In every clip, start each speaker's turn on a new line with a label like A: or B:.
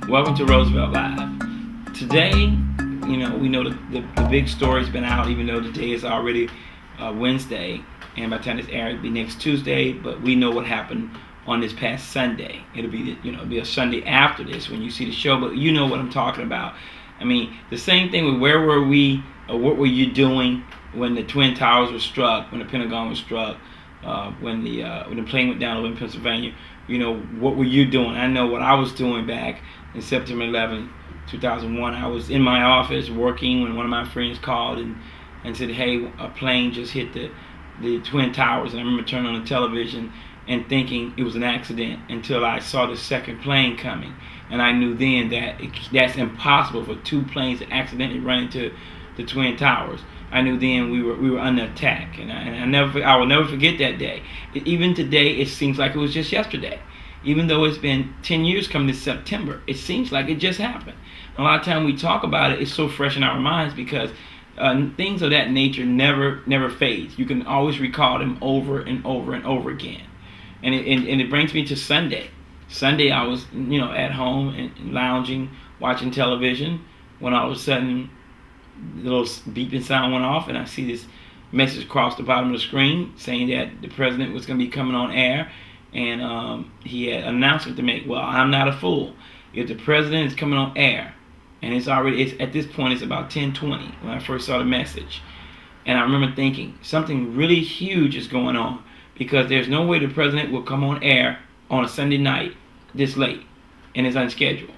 A: Welcome to Roosevelt Live. Today, we know the big story's been out, even though today is already Wednesday, and by the time this airs, it'll be next Tuesday. But we know what happened on this past Sunday. It'll be a Sunday after this when you see the show. But you know what I'm talking about. I mean, the same thing with where were we, or what were you doing when the Twin Towers were struck, when the Pentagon was struck, when the plane went down over in Pennsylvania. What were you doing? I know what I was doing back in September 11, 2001. I was in my office working when one of my friends called and said, hey, a plane just hit the Twin Towers. And I remember turning on the television and thinking it was an accident until I saw the second plane coming. And I knew then that that's impossible for two planes to accidentally run into the Twin Towers. I knew then we were under attack, and I will never forget that day. Even today, it seems like it was just yesterday. Even though it's been 10 years coming this September, it seems like it just happened. A lot of time we talk about it, it's so fresh in our minds because things of that nature never fades. You can always recall them over and over and over again. And it brings me to Sunday. Sunday I was at home and lounging, watching television, when all of a sudden the little beeping sound went off, and I see this message across the bottom of the screen saying that the president was going to be coming on air, and he had an announcement to make. Well, I'm not a fool. If the president is coming on air, and it's at this point it's about 10:20 when I first saw the message, and I remember thinking something really huge is going on, because there's no way the president will come on air on a Sunday night this late, and it's unscheduled.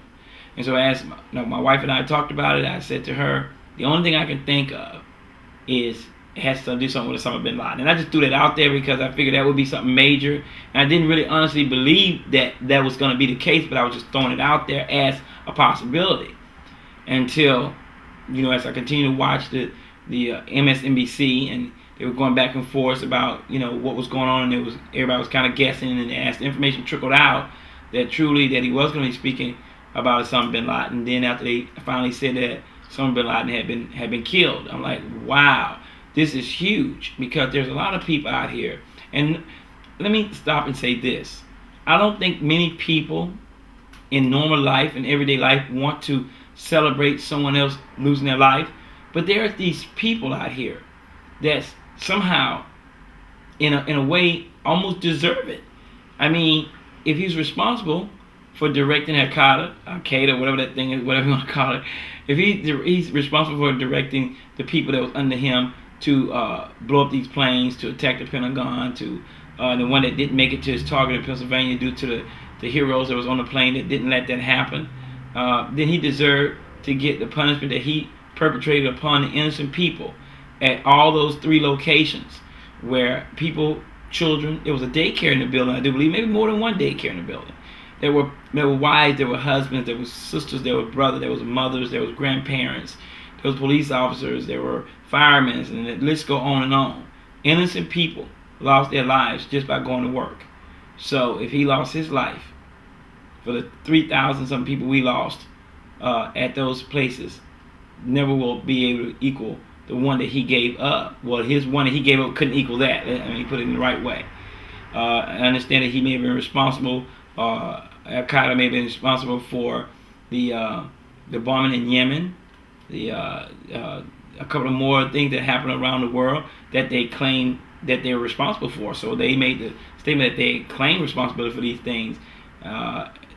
A: And so as my wife and I talked about it, I said to her, the only thing I can think of is it has to do something with Osama bin Laden. And I just threw that out there because I figured that would be something major. And I didn't really honestly believe that that was going to be the case, but I was just throwing it out there as a possibility. Until, as I continued to watch the MSNBC, and they were going back and forth about, what was going on, and everybody was kind of guessing, and as the information trickled out that truly that he was going to be speaking about Osama bin Laden. Then after they finally said that Osama bin Laden had been killed, I'm like, wow, this is huge, because there's a lot of people out here. And let me stop and say this. I don't think many people in normal life and everyday life want to celebrate someone else losing their life, but there are these people out here that somehow in a way almost deserve it. I mean, if he's responsible for directing Al-Qaeda, whatever that thing is, whatever you want to call it, if he's responsible for directing the people that was under him to blow up these planes, to attack the Pentagon, to the one that didn't make it to his target in Pennsylvania due to the heroes that was on the plane that didn't let that happen, then he deserved to get the punishment that he perpetrated upon the innocent people at all those three locations where children, there was a daycare in the building, I do believe, maybe more than one daycare in the building. There were wives, there were husbands, there were sisters, there were brothers, there was mothers, there was grandparents, there was police officers, there were firemen, and the list go on and on. Innocent people lost their lives just by going to work. So if he lost his life for the 3,000 some people we lost at those places, never will be able to equal the one that he gave up. Well, his one that he gave up couldn't equal that. I mean, he put it in the right way. I understand that he may have been responsible, Al-Qaeda may have been responsible for the bombing in Yemen, a couple of more things that happened around the world that they claim that they were responsible for. So they made the statement that they claim responsibility for these things.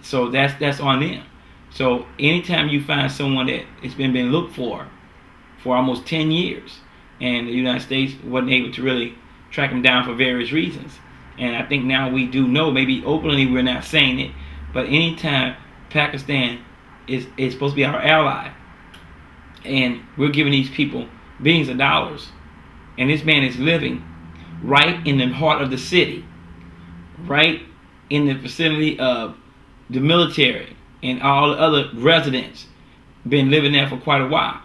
A: So that's on them. So anytime you find someone that has been looked for almost 10 years, and the United States wasn't able to really track them down for various reasons. And I think now we do know, maybe openly we're not saying it, but anytime Pakistan is supposed to be our ally, and we're giving these people billions of dollars, and this man is living right in the heart of the city, right in the vicinity of the military and all the other residents, been living there for quite a while,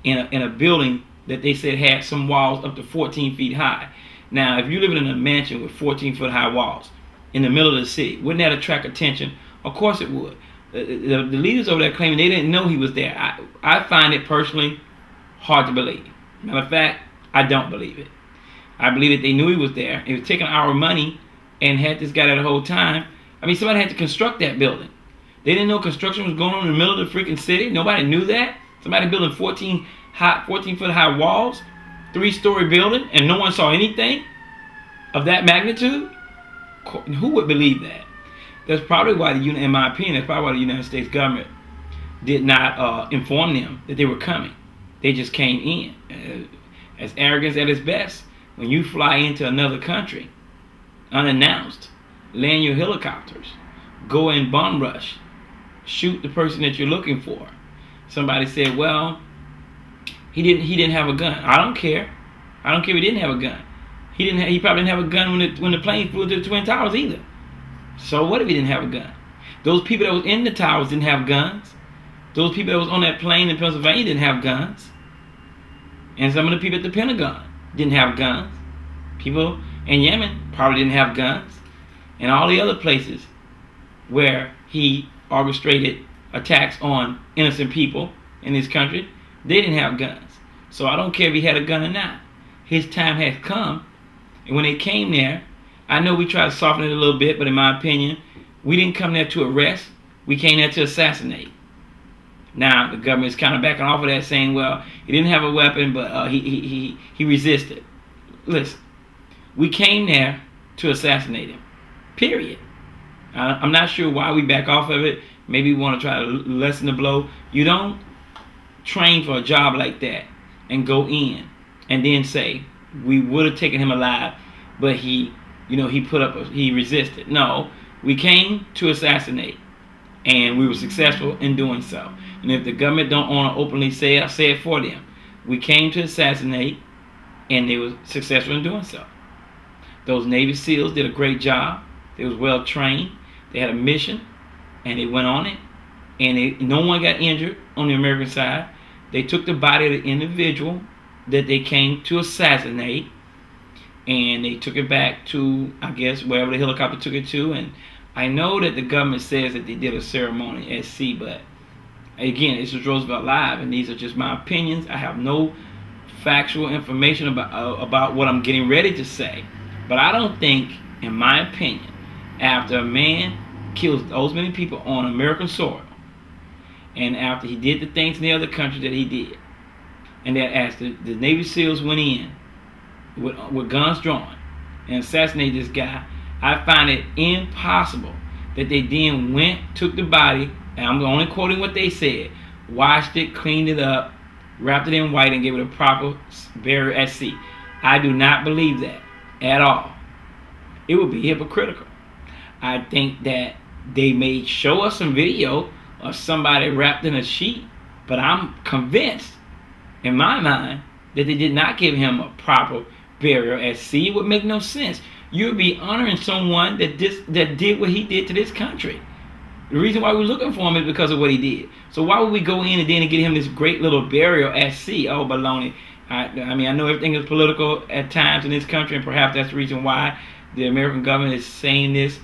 A: in a building that they said had some walls up to 14 feet high. Now, if you're living in a mansion with 14-foot high walls in the middle of the city, wouldn't that attract attention? Of course it would. The leaders over there claiming they didn't know he was there. I find it personally hard to believe. Matter of fact, I don't believe it. I believe that they knew he was there. He was taking our money and had this guy there the whole time. I mean, somebody had to construct that building. They didn't know construction was going on in the middle of the freaking city. Nobody knew that. Somebody building 14-foot high walls, 3-story building, and no one saw anything of that magnitude. Who would believe that? That's probably why in my opinion, that's probably why the United States government did not inform them that they were coming. They just came in. As arrogance at its best, when you fly into another country unannounced, land your helicopters, go and bomb rush, shoot the person that you're looking for. Somebody said, well, he didn't have a gun. I don't care. I don't care if he didn't have a gun. He probably didn't have a gun when the plane flew to the Twin Towers either. So what if he didn't have a gun? Those people that was in the towers didn't have guns. Those people that was on that plane in Pennsylvania didn't have guns. And some of the people at the Pentagon didn't have guns. People in Yemen probably didn't have guns. And all the other places where he orchestrated attacks on innocent people in this country, they didn't have guns. So I don't care if he had a gun or not. His time has come. And when they came there, I know we tried to soften it a little bit, but in my opinion, we didn't come there to arrest. We came there to assassinate. Now the government's kind of backing off of that, saying, well, he didn't have a weapon, but he resisted. Listen, we came there to assassinate him. Period. I'm not sure why we back off of it. Maybe we want to try to lessen the blow. You don't train for a job like that and go in and then say we would have taken him alive, but he resisted. No, we came to assassinate, and we were successful in doing so. And if the government don't want to openly say it, I'll say it for them. We came to assassinate, and they were successful in doing so. Those Navy SEALs did a great job. They was well trained. They had a mission, and they went on it. And no one got injured on the American side. They took the body of the individual that they came to assassinate, and they took it back to, I guess, wherever the helicopter took it to. And I know that the government says that they did a ceremony at sea, but again, this is Roosevelt Live, and these are just my opinions. I have no factual information about what I'm getting ready to say. But I don't think, in my opinion, after a man kills those many people on American soil, and after he did the things in the other countries that he did, and that as the Navy SEALs went in with guns drawn and assassinated this guy, I find it impossible that they then took the body, and I'm only quoting what they said, washed it, cleaned it up, wrapped it in white, and gave it a proper burial at sea. I do not believe that at all. It would be hypocritical. I think that they may show us some video of somebody wrapped in a sheet, but I'm convinced in my mind that they did not give him a proper burial at sea. It would make no sense. You would be honoring someone that did what he did to this country. The reason why we're looking for him is because of what he did. So why would we go in and then get him this great little burial at sea? Oh, baloney. I mean, I know everything is political at times in this country, and perhaps that's the reason why the American government is saying this.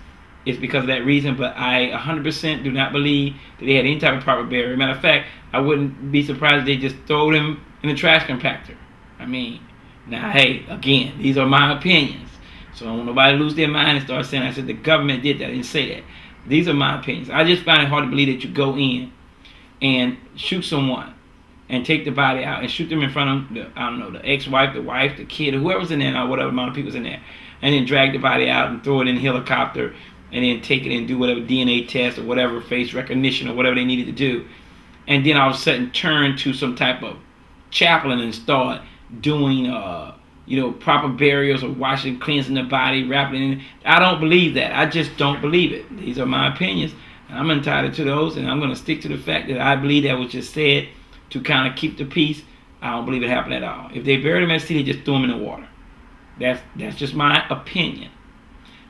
A: It's because of that reason, but I 100% do not believe that they had any type of proper burial. Matter of fact, I wouldn't be surprised if they just throw him in the trash compactor. I mean, now, hey, again, these are my opinions. So I don't want nobody to lose their mind and start saying, I said the government did that. I didn't say that. These are my opinions. I just find it hard to believe that you go in and shoot someone and take the body out and shoot them in front of, the ex-wife, the wife, the kid, or whoever's in there, or whatever amount of people's in there, and then drag the body out and throw it in a helicopter and then take it and do whatever DNA test or whatever face recognition or whatever they needed to do. And then all of a sudden turn to some type of chaplain and start doing proper burials or washing, cleansing the body, wrapping it in. I don't believe that. I just don't believe it. These are my opinions, and I'm entitled to those, and I'm going to stick to the fact that I believe that was just said to kind of keep the peace. I don't believe it happened at all. If they buried him at sea, they just threw him in the water. That's just my opinion.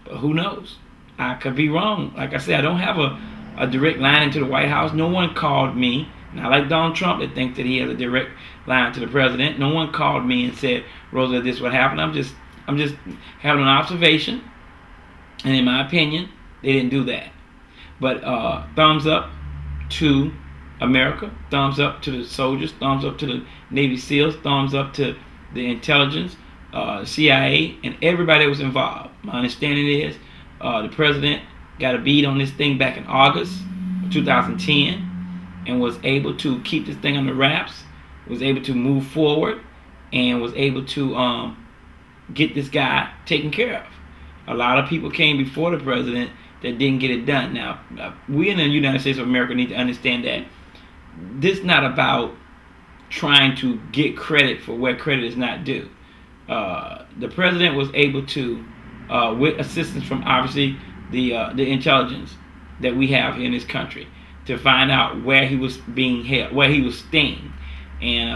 A: But who knows? I could be wrong. Like I said, I don't have a direct line into the White House. No one called me. Not like Donald Trump that thinks that he has a direct line to the president. No one called me and said, Roosevelt, this is what happened. I'm just having an observation. And in my opinion, they didn't do that. But thumbs up to America. Thumbs up to the soldiers. Thumbs up to the Navy SEALs. Thumbs up to the intelligence, CIA, and everybody that was involved. My understanding is the president got a bead on this thing back in August of 2010 and was able to keep this thing under wraps, was able to move forward, and was able to get this guy taken care of. A lot of people came before the president that didn't get it done. Now, we in the United States of America need to understand that this is not about trying to get credit for where credit is not due. The president was able to, with assistance from obviously the intelligence that we have here in this country, to find out where he was being held, where he was staying, and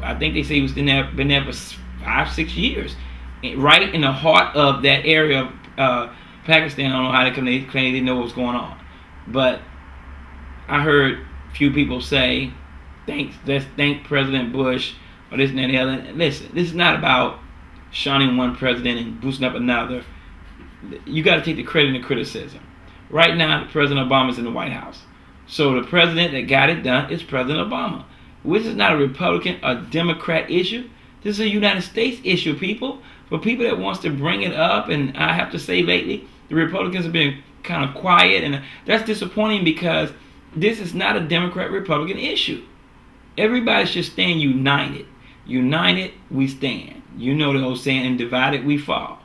A: I think they say he was been there for 5-6 years, right in the heart of that area of Pakistan. I don't know how they claim they didn't know what was going on, but I heard a few people say, let's thank President Bush or this and that and the other. Listen, this is not about shunning one president and boosting up another. You got to take the credit and the criticism. Right now, President Obama is in the White House. So the president that got it done is President Obama. Which is not a Republican or Democrat issue. This is a United States issue, people. For people that wants to bring it up, and I have to say lately, the Republicans have been kind of quiet, and that's disappointing because this is not a Democrat-Republican issue. Everybody should stand united. United, we stand. You know the old saying, and divided, we fall.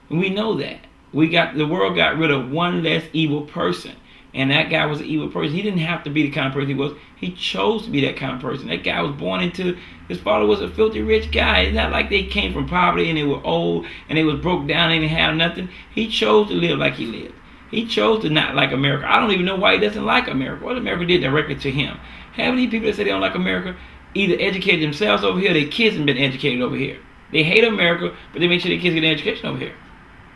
A: And we know that. The world got rid of one less evil person. And that guy was an evil person. He didn't have to be the kind of person he was. He chose to be that kind of person. That guy was born into, his father was a filthy rich guy. It's not like they came from poverty and they were old and they was broke down and they didn't have nothing. He chose to live like he lived. He chose to not like America. I don't even know why he doesn't like America. What America did directly to him. How many people that say they don't like America either educated themselves over here or their kids have been educated over here. They hate America, but they make sure their kids get an education over here.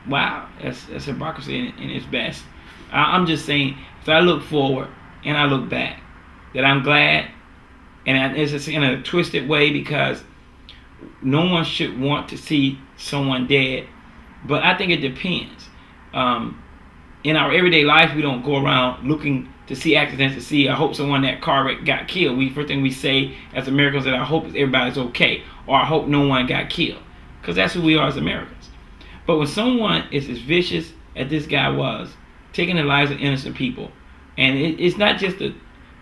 A: Wow, that's hypocrisy in its best. I'm just saying, if I look forward and I look back, that I'm glad, and it's in a twisted way because no one should want to see someone dead, but I think it depends. In our everyday life, we don't go around looking to see accidents, to see, I hope someone in that car wreck got killed. First thing we say as Americans that I hope everybody's okay, or I hope no one got killed, because that's who we are as Americans. But when someone is as vicious as this guy was, taking the lives of innocent people, and it's not just the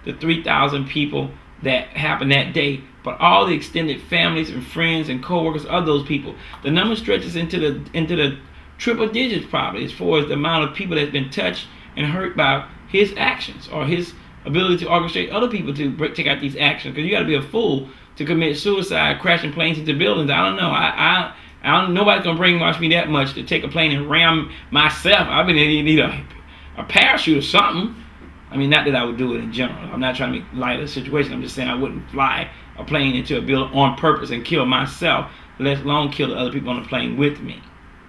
A: 3,000 people that happened that day, but all the extended families and friends and co-workers of those people. The number stretches into the triple digits probably as far as the amount of people that's been touched and hurt by his actions or his ability to orchestrate other people to take out these actions. Because you got to be a fool to commit suicide, crashing planes into buildings. I don't know. I don't. Nobody's gonna brainwash me that much to take a plane and ram myself. I mean, you need a parachute or something. I mean, not that I would do it in general. I'm not trying to make light of the situation. I'm just saying I wouldn't fly a plane into a building on purpose and kill myself, let alone kill the other people on the plane with me.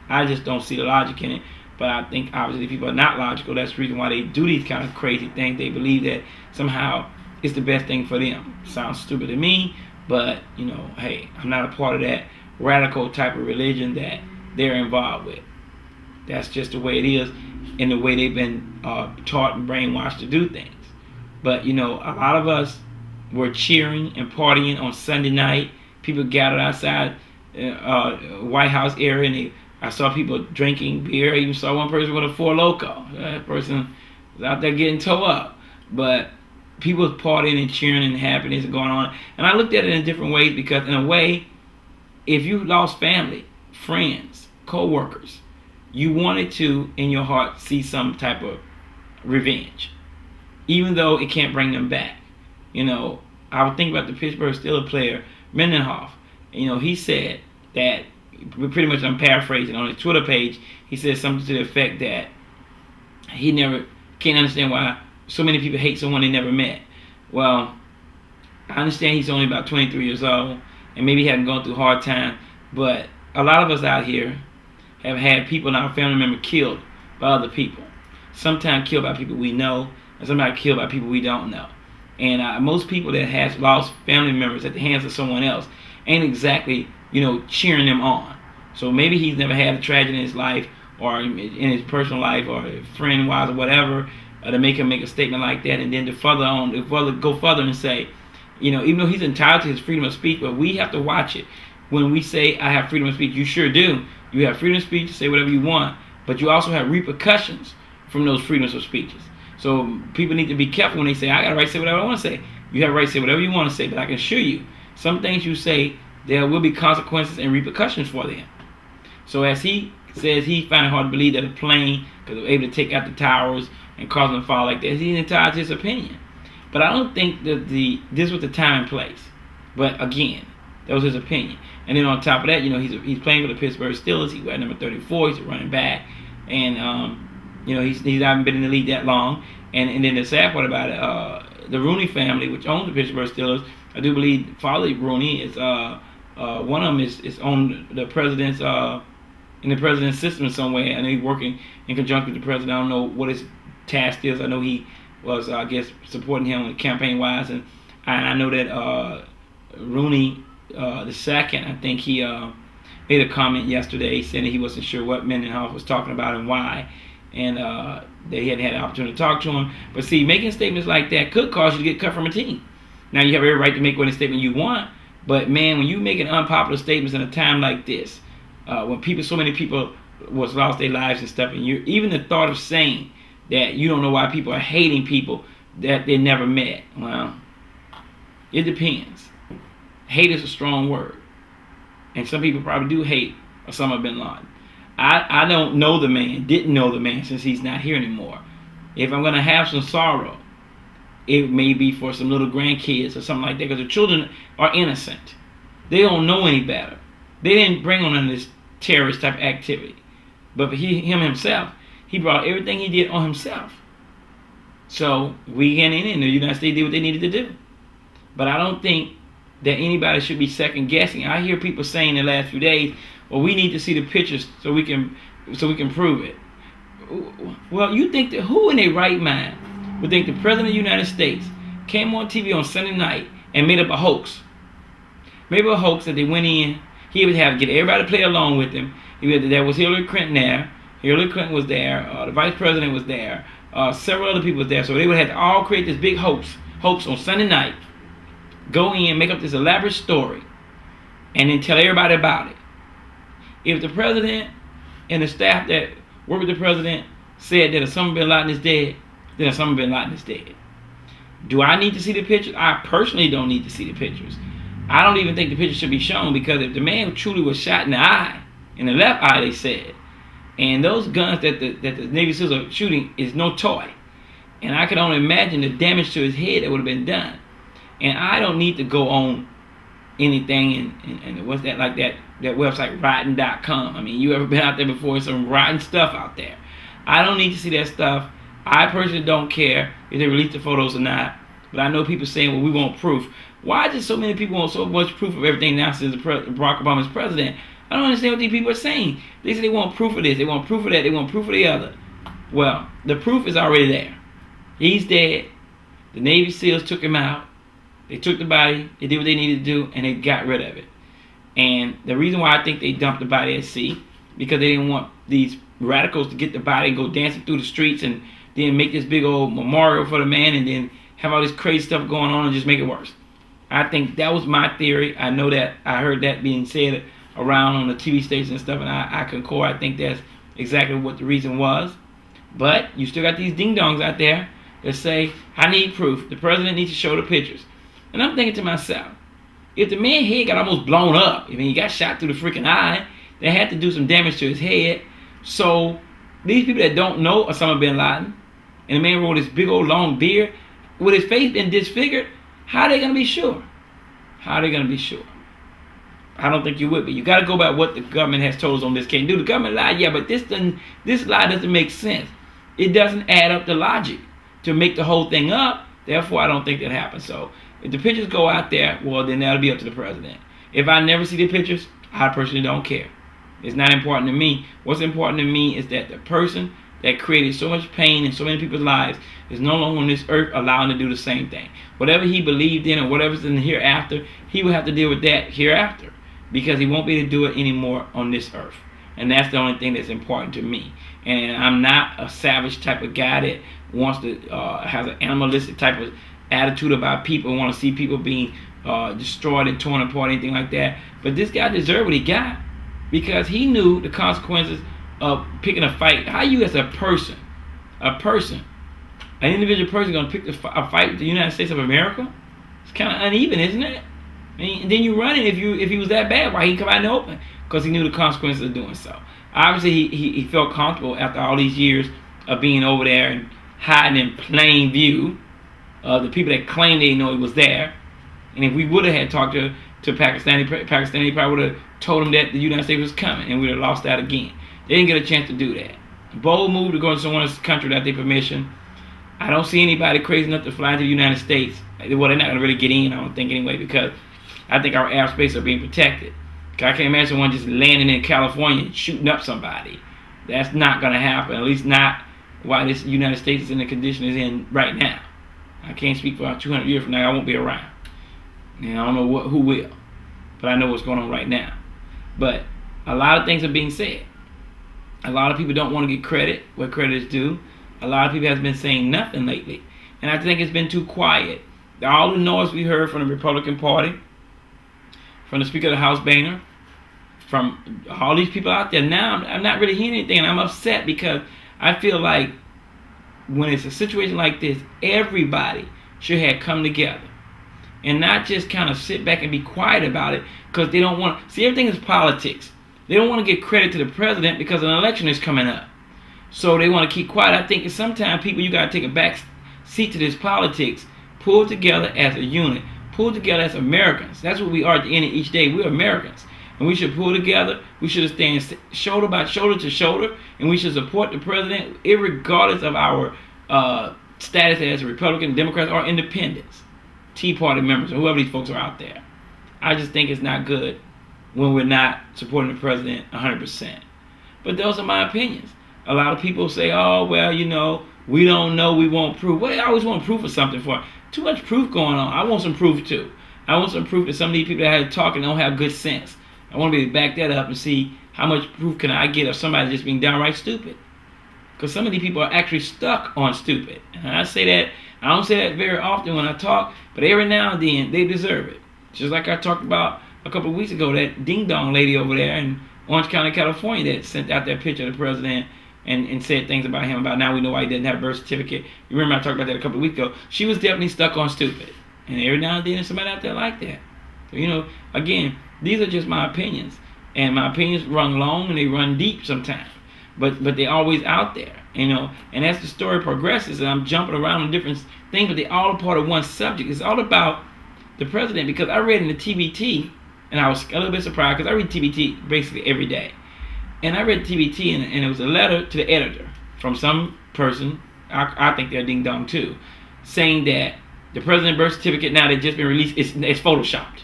A: I just don't see the logic in it. But I think obviously people are not logical. That's the reason why they do these kind of crazy things. They believe that somehow it's the best thing for them. Sounds stupid to me, but you know, hey, I'm not a part of that radical type of religion that they're involved with. That's just the way it is, in the way they've been taught and brainwashed to do things. But you know, a lot of us were cheering and partying on Sunday night. People gathered outside White House area, and I saw people drinking beer. I even saw one person with a Four Loko. That person was out there getting towed up. But people was partying and cheering and happiness going on. And I looked at it in different ways because, in a way, if you lost family, friends, co-workers, you wanted to, in your heart, see some type of revenge, even though it can't bring them back. You know, I would think about the Pittsburgh Steelers player, Mendenhoff. You know, he said that, pretty much I'm paraphrasing, on his Twitter page, he said something to the effect that he never can't understand why so many people hate someone they never met. Well, I understand he's only about 23 years old, and maybe he hasn't gone through a hard time, but a lot of us out here have had people in our family member killed by other people. Sometimes killed by people we know, and sometimes killed by people we don't know. And most people that has lost family members at the hands of someone else ain't exactly, you know, cheering them on. So maybe he's never had a tragedy in his life, or in his personal life, or friend-wise, or whatever, to make him make a statement like that, and then to go further and say, you know, even though he's entitled to his freedom of speech, but we have to watch it. When we say, I have freedom of speech, you sure do. You have freedom of speech to say whatever you want, but you also have repercussions from those freedoms of speeches. So people need to be careful when they say, I got a right to say whatever I want to say. You have a right to say whatever you want to say, but I can assure you, some things you say, there will be consequences and repercussions for them. So as he says, he found it hard to believe that a plane could be able to take out the towers and cause them to fall like that. He entitled his opinion. But I don't think that this was the time and place. But again, that was his opinion. And then on top of that, he's playing for the Pittsburgh Steelers. He's at number 34. He's a running back, and he's not been in the league that long. And then the sad part about it, the Rooney family, which owns the Pittsburgh Steelers, I do believe Father Rooney is one of them is on the president's in the president's system in some way. I know he's working in conjunction with the president. I don't know what his task is. I know he was, I guess, supporting him campaign wise, and I know that Rooney the second, I think he made a comment yesterday saying that he wasn't sure what Mendenhall was talking about and why, and they hadn't had an opportunity to talk to him. But see, making statements like that could cause you to get cut from a team. Now, you have every right to make whatever statement you want, but man, when you making unpopular statements in a time like this, when so many people was lost their lives and stuff, and even the thought of saying that you don't know why people are hating people that they never met, well, it depends. Hate is a strong word, and some people probably do hate Osama bin Laden. I don't know the man, didn't know the man since he's not here anymore. If I'm going to have some sorrow, it may be for some little grandkids or something like that, because the children are innocent. They don't know any better. They didn't bring on this terrorist type activity. But for him himself, he brought everything he did on himself. So we get in the United States did what they needed to do. But I don't think that anybody should be second guessing. I hear people saying in the last few days, well, we need to see the pictures so we can prove it. Well, you think that who in their right mind would think the President of the United States came on TV on Sunday night and made up a hoax? Maybe a hoax that they went in. He would have to get everybody to play along with him. There was Hillary Clinton there. Hillary Clinton was there. The Vice President was there. Several other people was there. So they would have to all create this big hoax on Sunday night. Go in, make up this elaborate story, and then tell everybody about it. If the president and the staff that work with the president said that Osama bin Laden is dead, then Osama bin Laden is dead. Do I need to see the pictures? I personally don't need to see the pictures. I don't even think the pictures should be shown, because if the man truly was shot in the eye, in the left eye, they said, and those guns that the Navy SEALs are shooting is no toy, and I can only imagine the damage to his head that would have been done. And I don't need to go on anything and what's that, like that website rotten.com. I mean, you ever been out there before? Some rotten stuff out there. I don't need to see that stuff. I personally don't care if they release the photos or not. But I know people saying, well, we want proof. Why does so many people want so much proof of everything now since Barack Obama's president? I don't understand what these people are saying. They say they want proof of this, they want proof of that, they want proof of the other. Well, the proof is already there. He's dead. The Navy SEALs took him out. They took the body, they did what they needed to do, and they got rid of it. And the reason why I think they dumped the body at sea, because they didn't want these radicals to get the body and go dancing through the streets and then make this big old memorial for the man and then have all this crazy stuff going on and just make it worse. I think that was my theory. I know that I heard that being said around on the TV stations and stuff, and I concur. I think that's exactly what the reason was. But you still got these ding-dongs out there that say, I need proof. The president needs to show the pictures. And I'm thinking to myself, if the man's head got almost blown up, I mean, he got shot through the freaking eye, they had to do some damage to his head. So these people that don't know Osama bin Laden, and the man wore this big old long beard, with his face been disfigured, how are they going to be sure? How are they going to be sure? I don't think you would, but you got to go by what the government has told us on this case. Do the government lie? Yeah, but this lie doesn't make sense. It doesn't add up the logic to make the whole thing up. Therefore, I don't think that happens. So if the pictures go out there, well, then that'll be up to the president. If I never see the pictures, I personally don't care. It's not important to me. What's important to me is that the person that created so much pain in so many people's lives is no longer on this earth allowing to do the same thing. Whatever he believed in or whatever's in the hereafter, he will have to deal with that hereafter, because he won't be able to do it anymore on this earth. And that's the only thing that's important to me. And I'm not a savage type of guy that wants to has an animalistic type of attitude about people, want to see people being destroyed and torn apart, anything like that. But this guy deserved what he got, because he knew the consequences of picking a fight. How you as a person an individual person going to pick a fight with the United States of America? It's kind of uneven, isn't it? I mean, and then you run it if he was that bad, why he come out in the open? Because he knew the consequences of doing so. Obviously, he felt comfortable after all these years of being over there and hiding in plain view of the people that claimed they know he was there. And if we would have had talked to Pakistani probably would have told him that the United States was coming, and we'd have lost that again. They didn't get a chance to do that. Bold move to go into someone's country without their permission. I don't see anybody crazy enough to fly into the United States. Well, they're not going to really get in, I don't think, anyway, because I think our airspace are being protected. I can't imagine someone just landing in California and shooting up somebody. That's not going to happen, at least not while this United States is in the condition it's in right now. I can't speak for 200 years from now. I won't be around. And I don't know who will. But I know what's going on right now. But a lot of things are being said. A lot of people don't want to get credit where credit is due. A lot of people have been saying nothing lately. And I think it's been too quiet. All the noise we heard from the Republican Party, from the Speaker of the House, Boehner, from all these people out there, now I'm not really hearing anything. And I'm upset because I feel like when it's a situation like this, everybody should have come together and not just kind of sit back and be quiet about it, because they don't want to see, everything is politics. They don't want to give credit to the president because an election is coming up, so they want to keep quiet. I think sometimes people, you got to take a back seat to this politics, pull together as a unit, pull together as Americans. That's what we are at the end of each day. We're Americans, and we should pull together. We should stand shoulder by shoulder to shoulder, and we should support the president regardless of our status as a Republican, Democrats, or Independents, Tea Party members, or whoever these folks are out there. I just think it's not good when we're not supporting the president 100%. But those are my opinions. A lot of people say, oh, well, you know, we don't know, we want proof. Well, I always want proof of something for it. Too much proof going on. I want some proof too. I want some proof that some of these people that have talking don't have good sense. I want to be able to back that up and see how much proof can I get of somebody just being downright stupid. Because some of these people are actually stuck on stupid. And I say that, I don't say that very often when I talk, but every now and then they deserve it. Just like I talked about a couple of weeks ago, that ding-dong lady over there in Orange County, California, that sent out that picture of the president and said things about him, about now we know why he doesn't have a birth certificate. You remember I talked about that a couple of weeks ago. She was definitely stuck on stupid. And every now and then there's somebody out there like that. So, you know, again, these are just my opinions. And my opinions run long and they run deep sometimes. But they're always out there, you know. And as the story progresses, and I'm jumping around on different things, but they're all a part of one subject. It's all about the president, because I read in the TBT, and I was a little bit surprised because I read TBT basically every day. And I read TBT, and it was a letter to the editor from some person, I think they're ding dong too, saying that the president's birth certificate now that's just been released, it's photoshopped.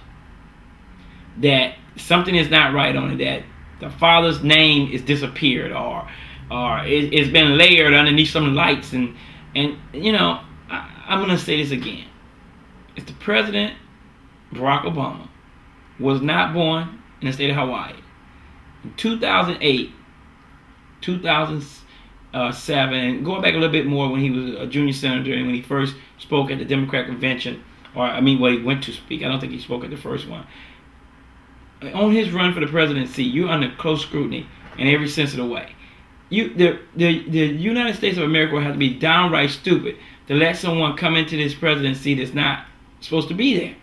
A: That something is not right on it, that the father's name is disappeared, or it's been layered underneath some lights, and you know, I'm gonna say this again. If the president, Barack Obama, was not born in the state of Hawaii in 2008, 2007, going back a little bit more when he was a junior senator and when he first spoke at the Democratic convention, or I mean, well, he went to speak. I don't think he spoke at the first one. On his run for the presidency, you're under close scrutiny in every sense of the way. The United States of America will have to be downright stupid to let someone come into this presidency that's not supposed to be there.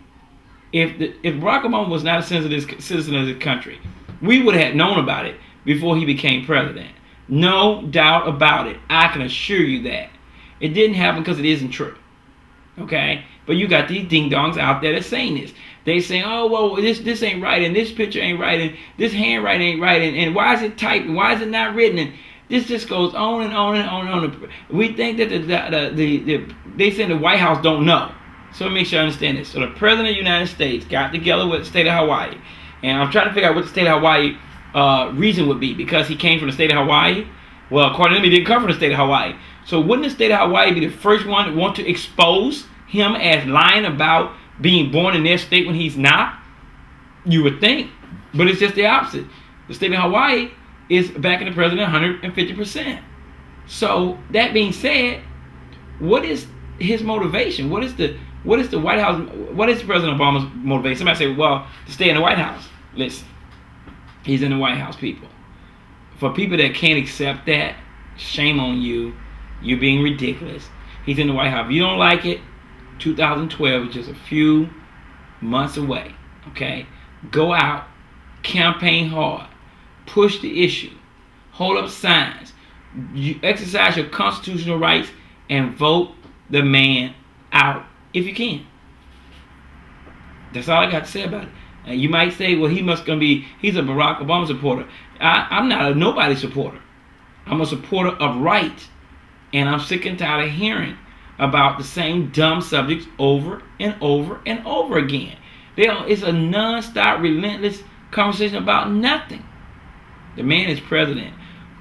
A: If Barack Obama was not a citizen of this country, we would have known about it before he became president. No doubt about it. I can assure you that. It didn't happen because it isn't true. Okay? But you got these ding-dongs out there that's saying this. They say, oh, well, this ain't right, and this picture ain't right, and this handwriting ain't right, and why is it typed, and why is it not written, and this just goes on and on and on and on. We think that they say the White House don't know. So make sure I understand this. So the President of the United States got together with the state of Hawaii, and I'm trying to figure out what the state of Hawaii reason would be, because he came from the state of Hawaii. Well, according to him, he didn't come from the state of Hawaii. So wouldn't the state of Hawaii be the first one to want to expose him as lying about being born in their state when he's not? You would think. But it's just the opposite. The state of Hawaii is backing the president 150%. So that being said, what is his motivation? What is the White House, what is President Obama's motivation? Somebody say, well, to stay in the White House. Listen, he's in the White House, people. For people that can't accept that, shame on you. You're being ridiculous. He's in the White House. If you don't like it, 2012 is just a few months away. Okay? Go out, campaign hard, push the issue, hold up signs, you exercise your constitutional rights, and vote the man out if you can. That's all I got to say about it. You might say, well, he's a Barack Obama supporter. I'm not a nobody supporter. I'm a supporter of right. And I'm sick and tired of hearing about the same dumb subjects over and over and over again. It's a non-stop, relentless conversation about nothing. The man is president.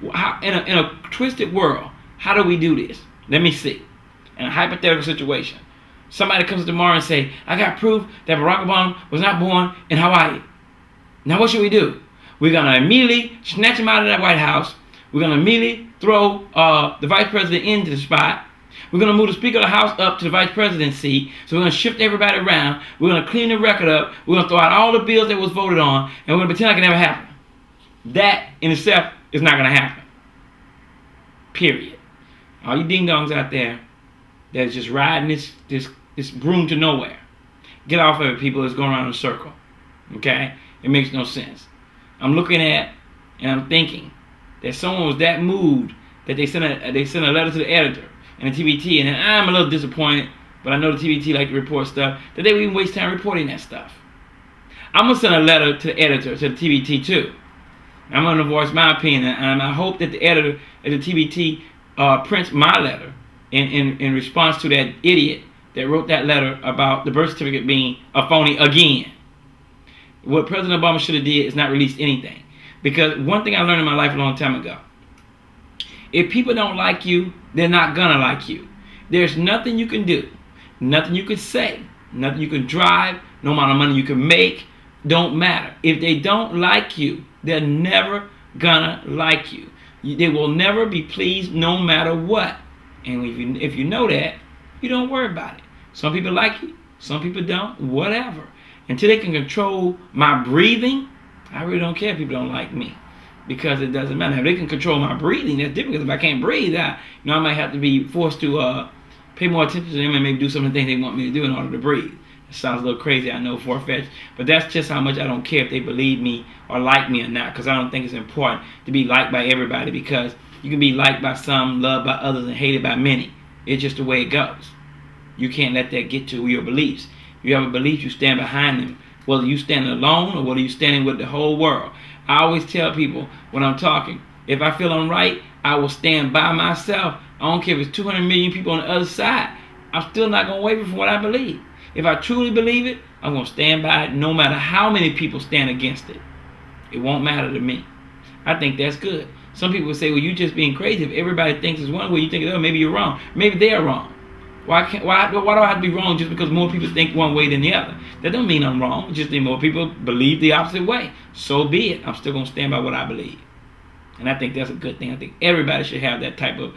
A: In a twisted world, how do we do this? Let me see. In a hypothetical situation, somebody comes tomorrow and say, I got proof that Barack Obama was not born in Hawaii. Now what should we do? We're going to immediately snatch him out of that White House. We're going to immediately throw the vice president into the spot. We're going to move the Speaker of the House up to the vice presidency. So we're going to shift everybody around. We're going to clean the record up. We're going to throw out all the bills that was voted on. And we're going to pretend like it never happened. That in itself is not going to happen. Period. All you ding-dongs out there that's just riding this broom to nowhere. Get off of it, people. It's going around in a circle. Okay? It makes no sense. I'm looking at and I'm thinking that someone was that moved that they sent a letter to the editor and the TVT, and I'm a little disappointed, but I know the TVT like to report stuff, that they would even waste time reporting that stuff. I'm going to send a letter to the editor, to the TVT too. I'm going to voice my opinion, and I hope that the editor at the TVT prints my letter in response to that idiot that wrote that letter about the birth certificate being a phony again. What President Obama should have did is not release anything. Because one thing I learned in my life a long time ago, if people don't like you, they're not gonna like you. There's nothing you can do, nothing you can say, nothing you can drive, no amount of money you can make, don't matter. If they don't like you, they're never gonna like you. They will never be pleased no matter what. And if you know that, you don't worry about it. Some people like you, some people don't, whatever. Until they can control my breathing, I really don't care if people don't like me, because it doesn't matter. If they can control my breathing, that's different. Because if I can't breathe, I might have to be forced to pay more attention to them and maybe do some of the things they want me to do in order to breathe. It sounds a little crazy, I know, far-fetched, but that's just how much I don't care if they believe me or like me or not, because I don't think it's important to be liked by everybody, because you can be liked by some, loved by others, and hated by many. It's just the way it goes. You can't let that get to your beliefs. If you have a belief, you stand behind them, whether you standing alone or whether you standing with the whole world. I always tell people when I'm talking, if I feel I'm right, I will stand by myself. I don't care if it's 200 million people on the other side. I'm still not going to waver from what I believe. If I truly believe it, I'm going to stand by it no matter how many people stand against it. It won't matter to me. I think that's good. Some people say, well, you're just being crazy. If everybody thinks it's one way, you think, oh, maybe you're wrong. Maybe they're wrong. Why do I have to be wrong just because more people think one way than the other? That don't mean I'm wrong. It just means more people believe the opposite way. So be it. I'm still going to stand by what I believe. And I think that's a good thing. I think everybody should have that type of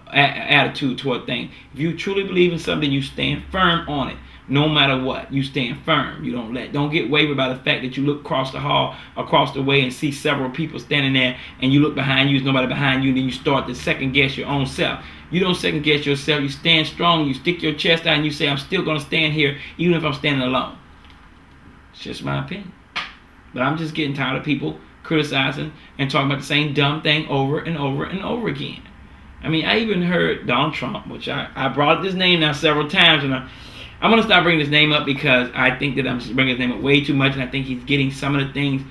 A: attitude toward things. If you truly believe in something, you stand firm on it. No matter what, you stand firm. You don't get wavered by the fact that you look across the hall, across the way, and see several people standing there, and you look behind you, there's nobody behind you, and then you start to second guess your own self. You don't second guess yourself. You stand strong. You stick your chest out, and you say, I'm still going to stand here, even if I'm standing alone. It's just my opinion. But I'm just getting tired of people criticizing and talking about the same dumb thing over and over and over again. I mean, I even heard Donald Trump, which I brought up this name now several times, and I'm going to stop bringing his name up because I think that I'm bringing his name up way too much, and I think he's getting some of the things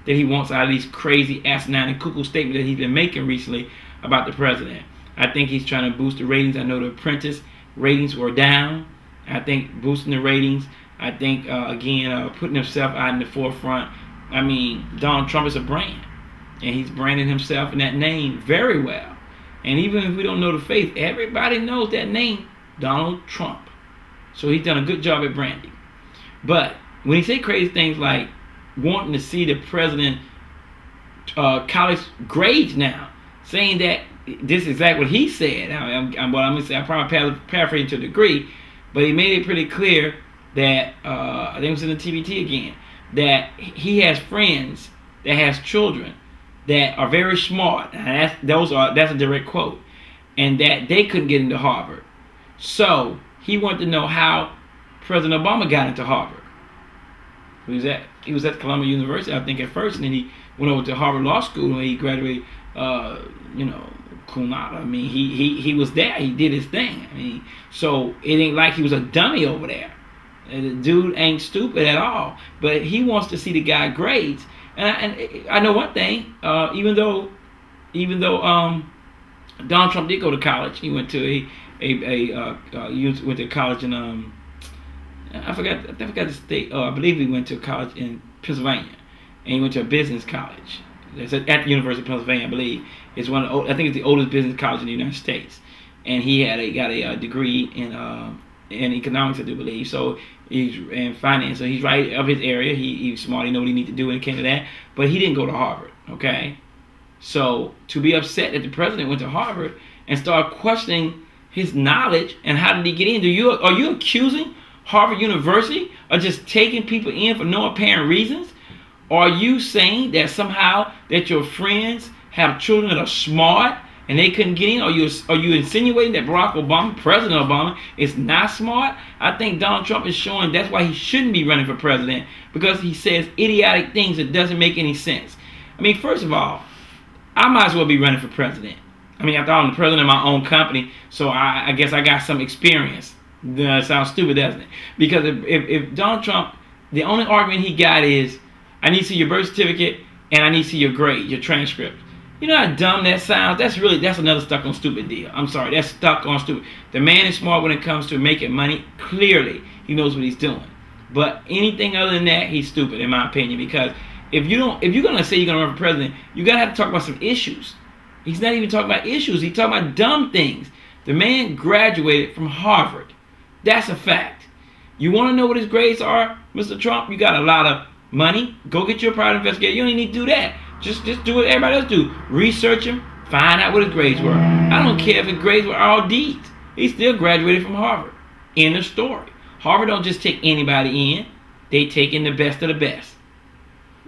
A: that he wants out of these crazy, asinine, and cuckoo statements that he's been making recently about the president. I think he's trying to boost the ratings. I know The Apprentice ratings were down. I think boosting the ratings. I think, again, putting himself out in the forefront. I mean, Donald Trump is a brand, and he's branding himself in that name very well. And even if we don't know the faith, everybody knows that name, Donald Trump. So he's done a good job at branding. But when he say crazy things like wanting to see the president college grades now, saying that this is exactly what he said. I'm going to say, I'm probably paraphrasing to a degree, but he made it pretty clear that, I think it was in the TVT again, that he has friends that has children that are very smart. And that's a direct quote. And that they couldn't get into Harvard. So he wanted to know how President Obama got into Harvard. He was at Columbia University, I think, at first, and then he went over to Harvard Law School and he graduated, you know, cum laude. I mean, he was there. He did his thing. I mean, so it ain't like he was a dummy over there. And the dude ain't stupid at all. But he wants to see the guy grades. And I know one thing. Even though Donald Trump did go to college, he went to went to college in I forgot the state. I believe he went to college in Pennsylvania, and he went to a business college. It's at the University of Pennsylvania, I believe. It's I think it's the oldest business college in the United States, and he got a degree in economics, I do believe. So he's in finance, so he's right up his area. He's smart. He knows what he needs to do when it came to that. But he didn't go to Harvard. Okay, so to be upset that the president went to Harvard and start questioning his knowledge and how did he get in? Are you accusing Harvard University of just taking people in for no apparent reasons? Are you saying that somehow that your friends have children that are smart and they couldn't get in? Are you insinuating that Barack Obama, President Obama, is not smart? I think Donald Trump is showing that's why he shouldn't be running for president, because he says idiotic things that doesn't make any sense. I mean, first of all, I might as well be running for president. I mean, after all, I'm the president of my own company, so I guess I got some experience. That sounds stupid, doesn't it? Because if Donald Trump, the only argument he got is, I need to see your birth certificate and I need to see your grade, your transcript. You know how dumb that sounds? That's another stuck on stupid deal. I'm sorry, that's stuck on stupid. The man is smart when it comes to making money. Clearly, he knows what he's doing. But anything other than that, he's stupid, in my opinion. Because if you're gonna say you're gonna run for president, you gotta have to talk about some issues. He's not even talking about issues. He's talking about dumb things. The man graduated from Harvard. That's a fact. You want to know what his grades are, Mr. Trump? You got a lot of money. Go get your private investigator. You don't even need to do that. Just do what everybody else do. Research him. Find out what his grades were. I don't care if his grades were all D's. He still graduated from Harvard. End of story. Harvard don't just take anybody in. They take in the best of the best.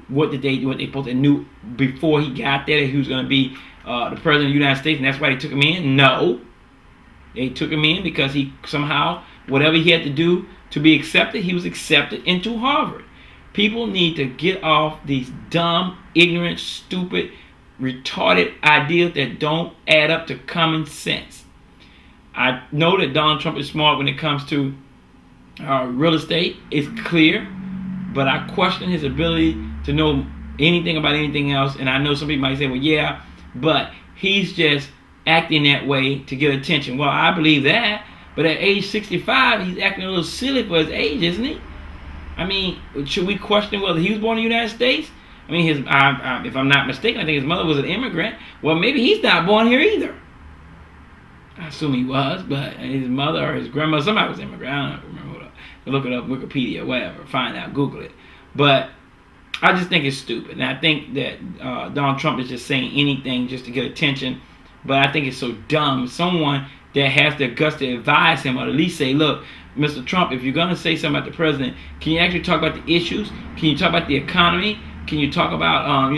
A: What they supposed to knew before he got there that he was going to be the president of the United States, and that's why they took him in? No. They took him in because he somehow, whatever he had to do to be accepted, he was accepted into Harvard. People need to get off these dumb, ignorant, stupid, retarded ideas that don't add up to common sense. I know that Donald Trump is smart when it comes to real estate. It's clear. But I question his ability to know anything about anything else. And I know some people might say, well, yeah, but he's just acting that way to get attention. Well, I believe that. But at age 65, he's acting a little silly for his age, isn't he? I mean, should we question whether he was born in the United States? I mean, if I'm not mistaken, I think his mother was an immigrant. Well, maybe he's not born here either. I assume he was, but his mother or his grandmother, somebody was an immigrant. I don't remember. Look it up, Wikipedia, whatever, find out, Google it. But I just think it's stupid. And I think that Donald Trump is just saying anything just to get attention. But I think it's so dumb. Someone that has the guts to advise him, or at least say, look, Mr. Trump, if you're going to say something about the president, can you actually talk about the issues? Can you talk about the economy? Can you talk about,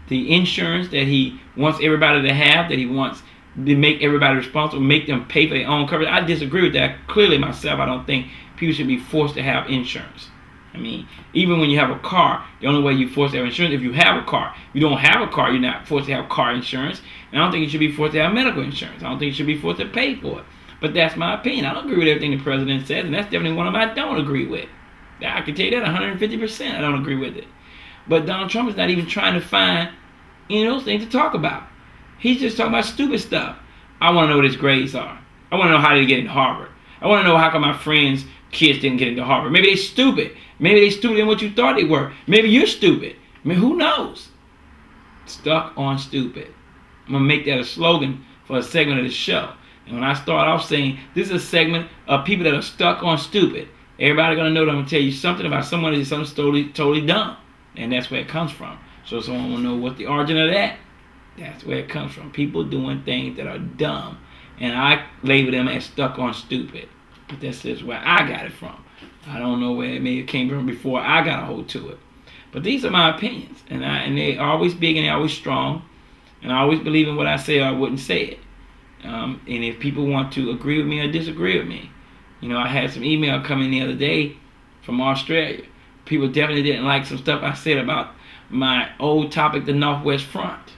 A: the insurance that he wants everybody to have, that he wants to make everybody responsible, make them pay for their own coverage? I disagree with that. Clearly, myself, I don't think people should be forced to have insurance. I mean, even when you have a car, the only way you're forced to have insurance if you have a car. If you don't have a car, you're not forced to have car insurance. And I don't think you should be forced to have medical insurance. I don't think you should be forced to pay for it. But that's my opinion. I don't agree with everything the president says, and that's definitely one of them I don't agree with. I can tell you that 150%. I don't agree with it. But Donald Trump is not even trying to find any of those things to talk about. He's just talking about stupid stuff. I want to know what his grades are. I want to know how they get into Harvard. I want to know how come my friends' kids didn't get into Harvard. Maybe they're stupid. Maybe they're stupid in what you thought they were. Maybe you're stupid. I mean, who knows? Stuck on stupid. I'm going to make that a slogan for a segment of the show. And when I start off saying, this is a segment of people that are stuck on stupid, everybody going to know that I'm going to tell you something about someone that is something totally dumb. And that's where it comes from. So someone will know what the origin of that. That's where it comes from. People doing things that are dumb. And I label them as stuck on stupid. But that's just where I got it from. I don't know where it may have came from before I got a hold to it. But these are my opinions. And they're always big and they're always strong. And I always believe in what I say or I wouldn't say it. And if people want to agree with me or disagree with me, I had some email coming the other day from Australia. People definitely didn't like some stuff I said about my old topic, the Northwest Front.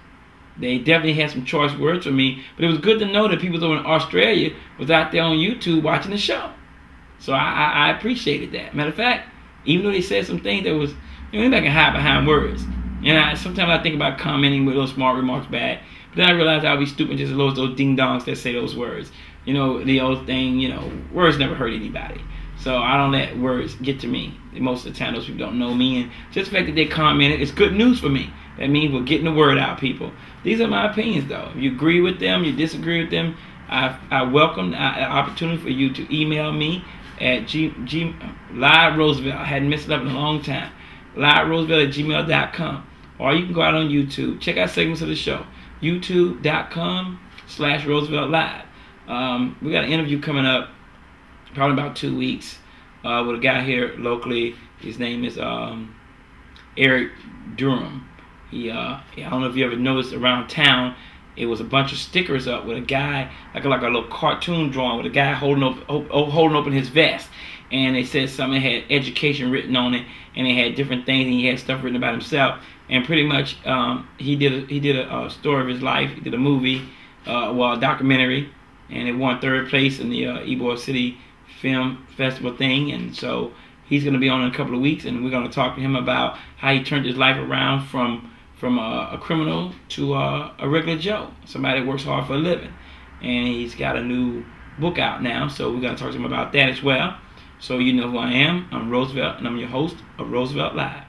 A: They definitely had some choice words for me, but it was good to know that people over in Australia was out there on YouTube watching the show. So I appreciated that. Matter of fact, even though they said some things that was, anybody can hide behind words. And sometimes I think about commenting with those smart remarks back, but then I realize I'll be stupid just as low as those ding-dongs that say those words. The old thing, words never hurt anybody. So I don't let words get to me. Most of the time, those people don't know me. And just the fact that they commented, it's good news for me. That means we're getting the word out, people. These are my opinions, though. If you agree with them, you disagree with them, I welcome the opportunity for you to email me at Live Roosevelt. I hadn't messed it up in a long time. LiveRoosevelt@gmail.com. Or you can go out on YouTube. Check out segments of the show. YouTube.com/Roosevelt Live. We got an interview coming up, probably about 2 weeks, with a guy here locally. His name is R.Goodman. I don't know if you ever noticed around town, it was a bunch of stickers up with a guy, like a little cartoon drawing with a guy holding open his vest. And they said something had education written on it, and it had different things, and he had stuff written about himself. And pretty much, he did a story of his life. He did a movie, a documentary, and it won 3rd place in the Ybor City Film Festival thing. And so he's going to be on in a couple of weeks, and we're going to talk to him about how he turned his life around from a criminal to a regular Joe, somebody that works hard for a living. And he's got a new book out now, so we're going to talk to him about that as well. So you know who I am. I'm Roosevelt, and I'm your host of Roosevelt Live.